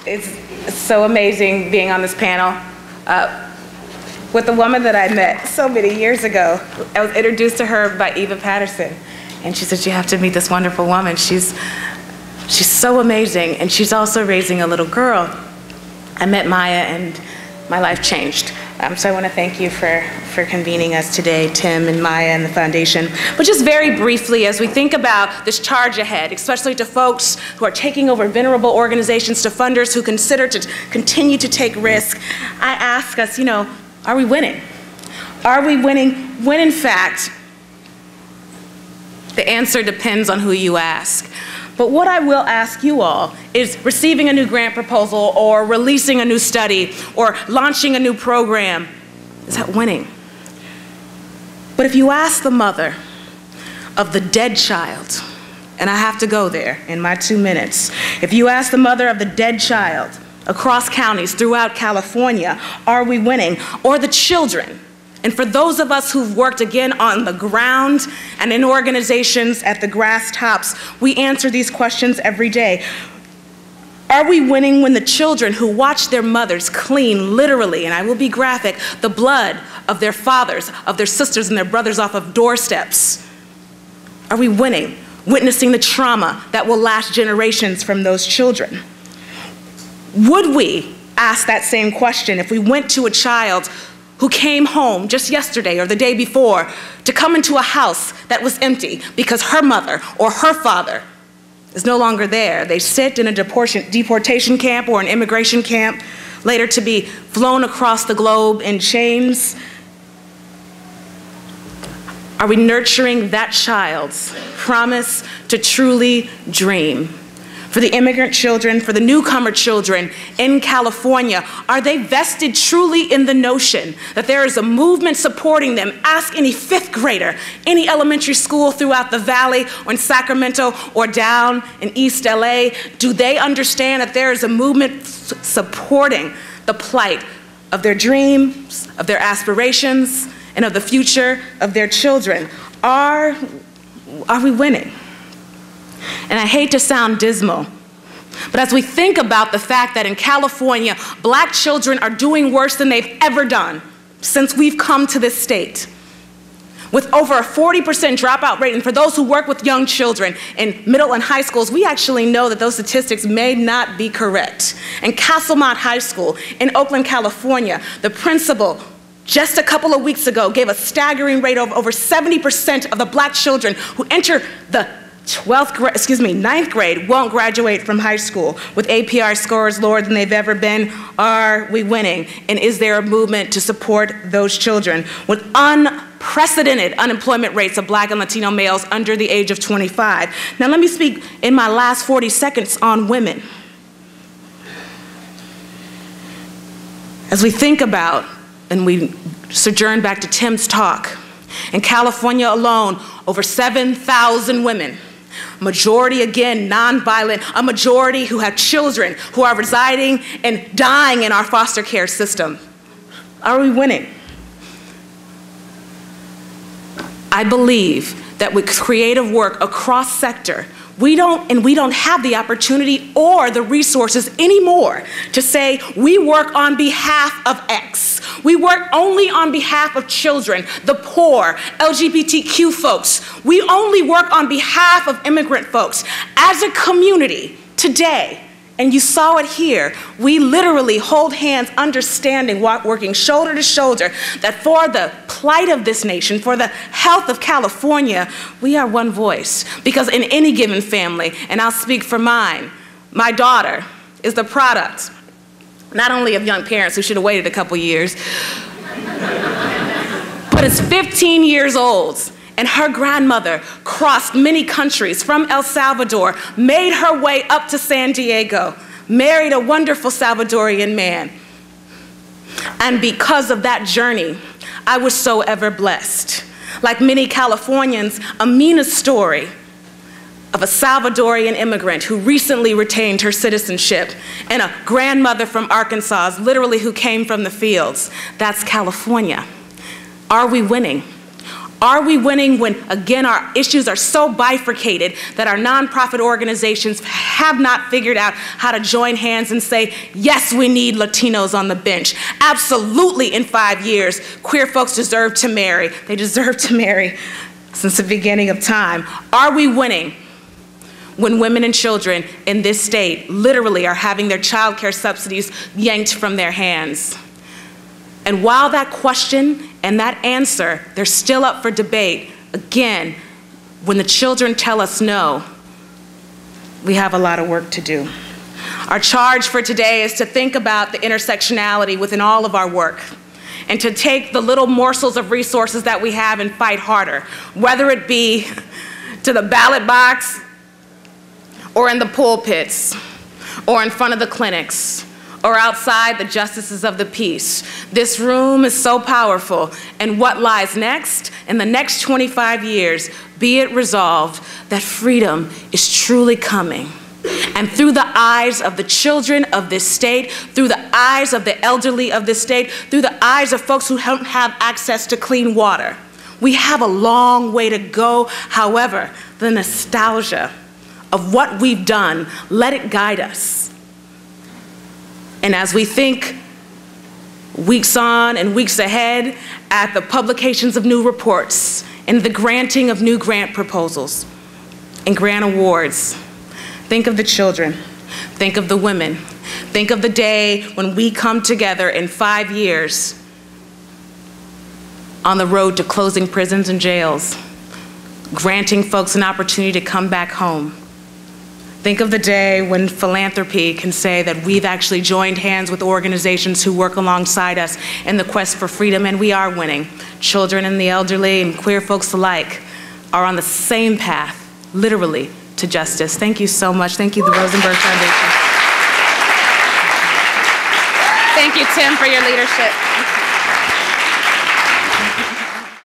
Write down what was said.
It's so amazing being on this panel with a woman that I met so many years ago. I was introduced to her by Eva Patterson, and she said, "You have to meet this wonderful woman. She's so amazing, and she's also raising a little girl." I met Maya, and my life changed. So I want to thank you for convening us today, Tim and Maya and the foundation. But just very briefly, as we think about this charge ahead, especially to folks who are taking over venerable organizations, to funders who consider to continue to take risk, I ask us, are we winning? Are we winning when in fact, the answer depends on who you ask. But what I will ask you all is receiving a new grant proposal or releasing a new study or launching a new program, is that winning? But if you ask the mother of the dead child, and I have to go there in my 2 minutes, if you ask the mother of the dead child across counties throughout California, are we winning? Or the children? And for those of us who've worked again on the ground and in organizations at the grass tops, we answer these questions every day. Are we winning when the children who watch their mothers clean, literally, and I will be graphic, the blood of their fathers, of their sisters and their brothers off of doorsteps? Are we winning, witnessing the trauma that will last generations from those children? Would we ask that same question if we went to a child who came home just yesterday or the day before to come into a house that was empty because her mother or her father is no longer there? They sit in a deportation camp or an immigration camp, later to be flown across the globe in chains. Are we nurturing that child's promise to truly dream? For the immigrant children, for the newcomer children in California, are they vested truly in the notion that there is a movement supporting them? Ask any fifth grader, any elementary school throughout the valley or in Sacramento or down in East LA. Do they understand that there is a movement supporting the plight of their dreams, of their aspirations, and of the future of their children? Are we winning? And I hate to sound dismal, but as we think about the fact that in California, black children are doing worse than they've ever done since we've come to this state, with over a 40% dropout rate, and for those who work with young children in middle and high schools, we actually know that those statistics may not be correct. In Castlemont High School in Oakland, California, the principal just a couple of weeks ago gave a staggering rate of over 70% of the black children who enter the ninth grade won't graduate from high school with APR scores lower than they've ever been. Are we winning? And is there a movement to support those children with unprecedented unemployment rates of black and Latino males under the age of 25? Now let me speak in my last 40 seconds on women. As we think about, and we sojourn back to Tim's talk, in California alone, over 7,000 women, majority again nonviolent, a majority who have children who are residing and dying in our foster care system. Are we winning? I believe that with creative work across sector, we don't have the opportunity or the resources anymore to say we work on behalf of X. We work only on behalf of children, the poor, LGBTQ folks. We only work on behalf of immigrant folks. As a community today, and you saw it here, we literally hold hands, understanding, working shoulder to shoulder, that for the plight of this nation, for the health of California, we are one voice. Because in any given family, and I'll speak for mine, my daughter is the product, not only of young parents who should have waited a couple years, but is 15 years old. And her grandmother crossed many countries from El Salvador, made her way up to San Diego, married a wonderful Salvadorian man. And because of that journey, I was so ever blessed. Like many Californians, Amina's story of a Salvadorian immigrant who recently retained her citizenship, and a grandmother from Arkansas, literally who came from the fields. That's California. Are we winning? Are we winning when, again, our issues are so bifurcated that our nonprofit organizations have not figured out how to join hands and say, yes, we need Latinos on the bench. Absolutely, in 5 years, queer folks deserve to marry. They deserve to marry since the beginning of time. Are we winning when women and children in this state literally are having their child care subsidies yanked from their hands? And while that question and that answer, they're still up for debate, again, when the children tell us no, we have a lot of work to do. Our charge for today is to think about the intersectionality within all of our work, and to take the little morsels of resources that we have and fight harder, whether it be to the ballot box, or in the pulpits, or in front of the clinics, or outside the justices of the peace. This room is so powerful, and what lies next, in the next 25 years, be it resolved that freedom is truly coming. And through the eyes of the children of this state, through the eyes of the elderly of this state, through the eyes of folks who don't have access to clean water. We have a long way to go. However, the nostalgia of what we've done, let it guide us. And as we think weeks on and weeks ahead at the publications of new reports and the granting of new grant proposals and grant awards, think of the children, think of the women, think of the day when we come together in 5 years on the road to closing prisons and jails, granting folks an opportunity to come back home. Think of the day when philanthropy can say that we've actually joined hands with organizations who work alongside us in the quest for freedom, and we are winning. Children and the elderly and queer folks alike are on the same path, literally, to justice. Thank you so much. Thank you, the Rosenberg Foundation. Thank you, Tim, for your leadership.